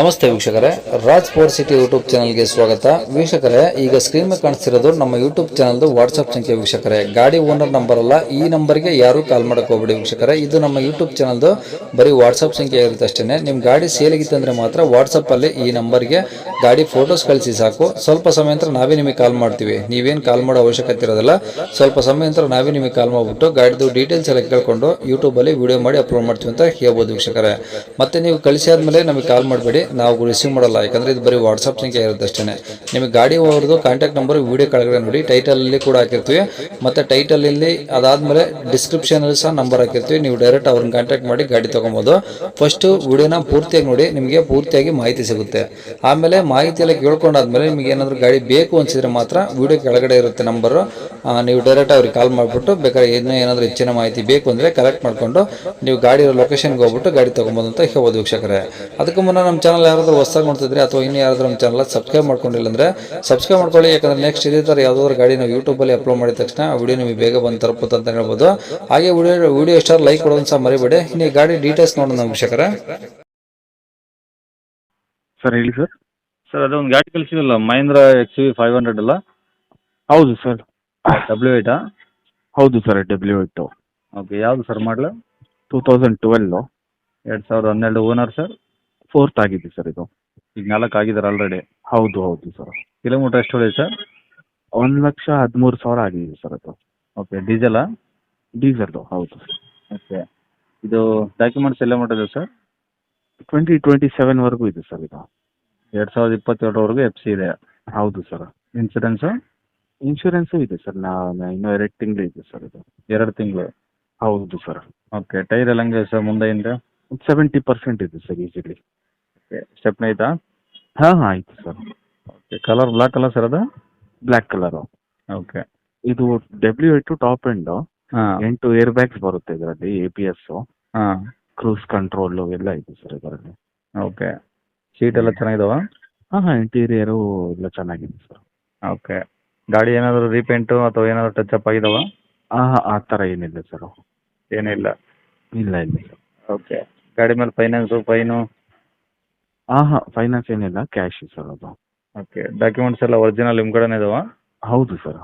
ನಮಸ್ತೆ ವೀಕ್ಷಕರೇ, Raj sports city YouTube ಚಾನಲ್ಗೆ ಸ್ವಾಗತ. ವೀಕ್ಷಕರೇ, ಈಗ ಸ್ಕ್ರೀನ್ ಮೇಲೆ ಕಾಣಿಸ್ತಿರೋದು ನಮ್ಮ ಯೂಟ್ಯೂಬ್ ಚಾನಲ್ದು ವಾಟ್ಸ್ಆಪ್ ಸಂಖ್ಯೆ. ವೀಕ್ಷಕರೇ, ಗಾಡಿ ಓನರ್ ನಂಬರ್ ಅಲ್ಲ, ಈ ನಂಬರ್ಗೆ ಯಾರು ಕಾಲ್ ಮಾಡಕ್ಕೆ ಹೋಗ್ಬೇಡಿ ವೀಕ್ಷಕರೇ. ಇದು ನಮ್ಮ ಯೂಟ್ಯೂಬ್ ಚಾನಲ್ದು ಬರೀ ವಾಟ್ಸ್ಆಪ್ ಸಂಖ್ಯೆ ಇರುತ್ತೆ ಅಷ್ಟೇ. ನಿಮ್ಮ ಗಾಡಿ ಸೇಲಿಗಿತ್ತಂದ್ರೆ ಮಾತ್ರ ವಾಟ್ಸಪ್ಪಲ್ಲಿ ಈ ನಂಬರ್ಗೆ ಗಾಡಿ ಫೋಟೋಸ್ ಕಳಿಸಿ ಸಾಕು. ಸ್ವಲ್ಪ ಸಮಯ ನಂತರ ನಾವೇ ನಿಮಗೆ ಕಾಲ್ ಮಾಡ್ತೀವಿ. ನೀವೇನು ಕಾಲ್ ಮಾಡೋ ಅವಶ್ಯಕತೆ ಇರೋದಿಲ್ಲ. ಸ್ವಲ್ಪ ಸಮಯ ನಂತರ ನಾವೇ ನಿಮಗೆ ಕಾಲ್ ಮಾಡಿಬಿಟ್ಟು ಗಾಡಿದು ಡೀಟೇಲ್ಸ್ ಎಲ್ಲ ಕೇಳ್ಕೊಂಡು ಯೂಟ್ಯೂಬಲ್ಲಿ ವಿಡಿಯೋ ಮಾಡಿ ಅಪ್ಲೋಡ್ ಮಾಡ್ತೀವಿ ಅಂತ ಹೇಳ್ಬೋದು ವೀಕ್ಷಕರೇ. ಮತ್ತೆ ನೀವು ಕಳಿಸಿ ಆದಮೇಲೆ ನಮಗೆ ಕಾಲ್ ಮಾಡಬೇಡಿ, ನಾವು ರಿಸೀವ್ ಮಾಡಲ್ಲ. ಯಾಕಂದ್ರೆ ಇದು ಬರೀ ವಾಟ್ಸ್ಆಪ್ ಸಂಖ್ಯೆ ಇರುತ್ತೆ ಅಷ್ಟೇ. ನಿಮಗೆ ಗಾಡಿ ಅವ್ರದ್ದು ಕಾಂಟ್ಯಾಕ್ಟ್ ನಂಬರ್ ವಿಡಿಯೋ ಕೆಳಗಡೆ ನೋಡಿ, ಟೈಟಲ್ ಅಲ್ಲಿ ಕೂಡ ಹಾಕಿರ್ತೀವಿ. ಮತ್ತೆ ಟೈಟಲ್ ಇಲ್ಲಿ ಅದಾದ್ಮೇಲೆ ಡಿಸ್ಕ್ರಿಪ್ಷನ್ ಅಲ್ಲಿ ಸಹ ನಂಬರ್ ಹಾಕಿರ್ತೀವಿ. ನೀವು ಡೈರೆಕ್ಟ್ ಅವ್ರನ್ನ ಕಾಂಟ್ಯಾಕ್ಟ್ ಮಾಡಿ ಗಾಡಿ ತಗೊಬೋದು. ಫಸ್ಟ್ ವಿಡಿಯೋನ ಪೂರ್ತಿಯಾಗಿ ನೋಡಿ, ನಿಮಗೆ ಪೂರ್ತಿಯಾಗಿ ಮಾಹಿತಿ ಸಿಗುತ್ತೆ. ಆಮೇಲೆ ಮಾಹಿತಿ ಎಲ್ಲ ಕೇಳ್ಕೊಂಡಾದ್ಮೇಲೆ ನಿಮಗೆ ಏನಾದರೂ ಗಾಡಿ ಬೇಕು ಅನ್ಸಿದ್ರೆ ಮಾತ್ರ ವಿಡಿಯೋ ಕೆಳಗಡೆ ಇರುತ್ತೆ ನಂಬರ್, ನೀವು ಡೈರೆಕ್ಟ್ ಅವ್ರಿಗೆ ಕಾಲ್ ಮಾಡಿಬಿಟ್ಟು ಬೇಕಾದ್ರೆ ಏನಾದರೂ ಹೆಚ್ಚಿನ ಮಾಹಿತಿ ಬೇಕು ಅಂದ್ರೆ ಕಲೆಕ್ಟ್ ಮಾಡ್ಕೊಂಡು ನೀವು ಗಾಡಿ ಲೊಕೇಶನ್ಗೆ ಹೋಗ್ಬಿಟ್ಟು ಗಾಡಿ ತಗೊಬೋದು ಅಂತ ಹೇಳ್ಬೋದು ವೀಕ್ಷಕರೇ. ಅದಕ್ಕೂ ಮುನ್ನ ನಮ್ಮ ಚಾನಲ್ ಯಾರಾದರೂ ಹೊಸದಾಗಿ ನೋಡ್ತಿದ್ರೆ ಅಥವಾ ಇನ್ನು ಯಾರಾದರೂ ನಮ್ಮ ಚಾನಲ್ ಸಬ್ಸ್ಕ್ರೈಬ್ ಮಾಡ್ಕೊಂಡಿಲ್ಲ ಅಂದ್ರೆ ಸಬ್ಸ್ಕ್ರೈಬ್ ಮಾಡ್ಕೊಳ್ಳಿ. ಯಾಕಂದ್ರೆ ನೆಕ್ಸ್ಟ್ ಇದೇ ಥರ ಯಾವುದಾದ್ರು ಗಾಡಿ ನಾವು ಯೂಟ್ಯೂಬಲ್ಲಿ ಅಪ್ಲೋಡ್ ಮಾಡಿದ ತಕ್ಷಣ ಆ ವಿಡಿಯೋ ನಿಮಗೆ ಬೇಗ ಬಂದು ತಲುಪುತ್ತೆ ಅಂತ ಹೇಳ್ಬೋದು. ಹಾಗೆ ವಿಡಿಯೋ ಇಷ್ಟ ಲೈಕ್ ಕೊಡೋದನ್ನು ಸಹ ಮರಿಬೇಡಿ. ಇನ್ನು ಈ ಗಾಡಿ ಡೀಟೇಲ್ಸ್ ನೋಡೋಣ ವೀಕ್ಷಕರೇ. ಸರ್ ಹೇಳಿ ಸರ್. ಸರ್ ಅದೊಂದು ಗಾಡಿ ಕಳಿಸಿದಲ್ಲ, ಮಹೇಂದ್ರ XUV 500 ಅಲ್ಲ? ಹೌದು ಸರ್. W8? ಹೌದು ಸರ್, W8 ಓಕೆ, ಯಾವುದು ಸರ್ ಮಾಡಲು? 2012 2012 ಓನರ್ ಸರ್? ಫೋರ್ತ್ ಆಗಿದೆ ಸರ್ ಇದು. ಈಗ 4 ಆಗಿದ್ದಾರೆ ಆಲ್ರೆಡಿ. ಹೌದು ಹೌದು ಸರ್. ಕಿಲೋಮೀಟರ್ ಎಷ್ಟು ಹೊಡೆಯಿದೆ ಸರ್? 1,13,000 ಆಗಿದೆ ಸರ್ ಅದು. ಓಕೆ, ಡೀಸೆಲಾ? ಡೀಸೆಲ್ಲು ಹೌದು ಸರ್. ಓಕೆ, ಇದು ಡಾಕ್ಯುಮೆಂಟ್ಸ್ ಎಲ್ಲ ಮಾಡಿದೆ ಸರ್? 2027ವರೆಗೂ ಇದೆ ಸರ್ ಇದು. 2027ವರೆಗೂ FC ಇದೆ? ಹೌದು ಸರ್. ಇನ್ಸೂರೆನ್ಸು? ಇನ್ಶೂರೆನ್ಸು ಇದೆ ಸರ್. ಇನ್ನೂ 2 ತಿಂಗಳು ಇದೆ ಸರ್ ಇದು. 2 ತಿಂಗಳು? ಹೌದು ಸರ್. ಓಕೆ, ಟೈರ್ ಎಲ್ಲ ಹಂಗೆ ಸರ್ ಮುಂದೆಯಿಂದ? 70% ಇದೆ ಸರ್ ಈಸಿಲಿ. ಓಕೆ, ಸ್ಟೆಪ್ನ ಐತಾ? ಹಾಂ ಆಯಿತು ಸರ್. ಓಕೆ, ಕಲರ್ ಬ್ಲ್ಯಾಕ್ ಅಲ್ಲ ಸರ್ ಅದು? Black colour. ಓಕೆ. ಇದು W8 ಟಾಪ್ ಎಂಡು. ಹಾಂ 8 ಏರ್ ಬ್ಯಾಗ್ಸ್ ಬರುತ್ತೆ ಇದರಲ್ಲಿ. ABS, ಹಾಂ. ಕ್ರೂಸ್ ಕಂಟ್ರೋಲು ಎಲ್ಲ ಇದೆ ಸರ್ ಇದರಲ್ಲಿ. ಓಕೆ, ಸೀಟ್ ಎಲ್ಲ ಚೆನ್ನಾಗಿದಾವ? ಹಾಂ ಇಂಟೀರಿಯರು ಎಲ್ಲ ಚೆನ್ನಾಗಿದೆ ಸರ್. ಓಕೆ, ಗಾಡಿ ಏನಾದರೂ ರೀಪೇಂಟು ಅಥವಾ ಏನಾದರೂ ಟಚ್ ಅಪ್ ಆಗಿದಾವ? ಆ ಥರ ಏನಿಲ್ಲ ಸರ್. ಏನಿಲ್ಲ? ಇಲ್ಲ ಇಲ್ಲ ಸರ್. ಓಕೆ, ಗಾಡಿ ಮೇಲೆ ಫೈನು? ಫೈನಾನ್ಸ್ ಏನಿಲ್ಲ, ಕ್ಯಾಶ್ ಸರ್ ಅದು. ಓಕೆ, ಡಾಕ್ಯುಮೆಂಟ್ಸ್ ಎಲ್ಲ ಒರಿಜಿನಲ್ ನಿಮ್ಮ ಕಡೆನೇ ಇದಾವ? ಹೌದು ಸರ್.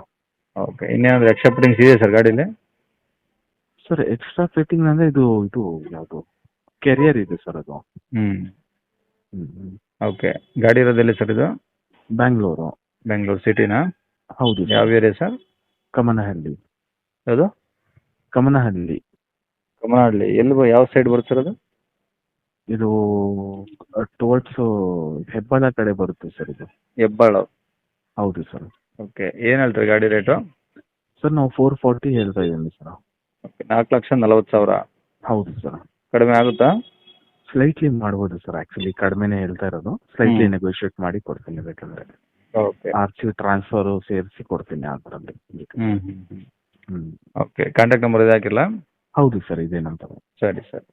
ಓಕೆ, ಇನ್ನೇನಾದರೂ ಎಕ್ಸ್ಟ್ರಾ ಫಿಟ್ಟಿಂಗ್ಸ್ ಇದೆ ಸರ್ ಗಾಡೀಲಿ? ಸರ್ ಎಕ್ಸ್ಟ್ರಾ ಫಿಟ್ಟಿಂಗ್ ಅಂದರೆ ಇದು ಯಾವುದು ಕೆರಿಯರ್ ಇದೆ ಸರ್ ಅದು. ಓಕೆ, ಗಾಡಿ ಇರೋದೆಲ್ಲಿ ಸರ್ ಇದು? ಬ್ಯಾಂಗ್ಳೂರು. ಬೆಂಗಳೂರು ಸಿಟಿನಾ? ಹೌದು ಸರ್. ಯಾವ ಏರಿಯಾ ಸರ್? ಕಮನಹಳ್ಳಿ. ಯಾವುದು? ಕಮನಹಳ್ಳಿ. ಕಮನಹಳ್ಳಿ ಎಲ್ಲಿ ಯಾವ ಸೈಡ್ ಬರುತ್ತೆ ಸರ್ ಅದು? ಇದು ಟುವರ್ಡ್ಸ್ ಹೆಬ್ಬಾಳ ಕಡೆ ಬರುತ್ತೆ ಸರ್ ಇದು. ಹೆಬ್ಬಾಳ? ಹೌದು ಸರ್. ಓಕೆ, ಏನು ಹೇಳ್ತೀರಿ ಗಾಡಿ ರೇಟು? ಸರ್ ನಾವು 440 ಹೇಳ್ತಾ ಇದ್ದೀನಿ ಸರ್. ಓಕೆ, 4,40,000? ಹೌದು ಸರ್. ಕಡಿಮೆ ಆಗುತ್ತಾ? ಸ್ಲೈಟ್ಲಿ ಮಾಡ್ಬೋದು ಸರ್. ಆ್ಯಕ್ಚುಲಿ ಕಡಿಮೆನೇ ಹೇಳ್ತಾ ಇರೋದು. ಸ್ಲೈಟ್ಲಿ ನೆಗೋಷಿಯೇಟ್ ಮಾಡಿ ಕೊಡ್ತೀನಿ ಬೇಕಂದ್ರೆ. ಓಕೆ. RC ಟ್ರಾನ್ಸ್ಫರು ಸೇರಿಸಿ ಕೊಡ್ತೀನಿ ಆ ಥರಲ್ಲಿ. ಓಕೆ, ಕಾಂಟ್ಯಾಕ್ಟ್ ನಂಬರ್ ಇದು ಹಾಕಿಲ್ಲ? ಹೌದು ಸರ್, ಇದೇ ನಂತರ. ಸರಿ ಸರ್.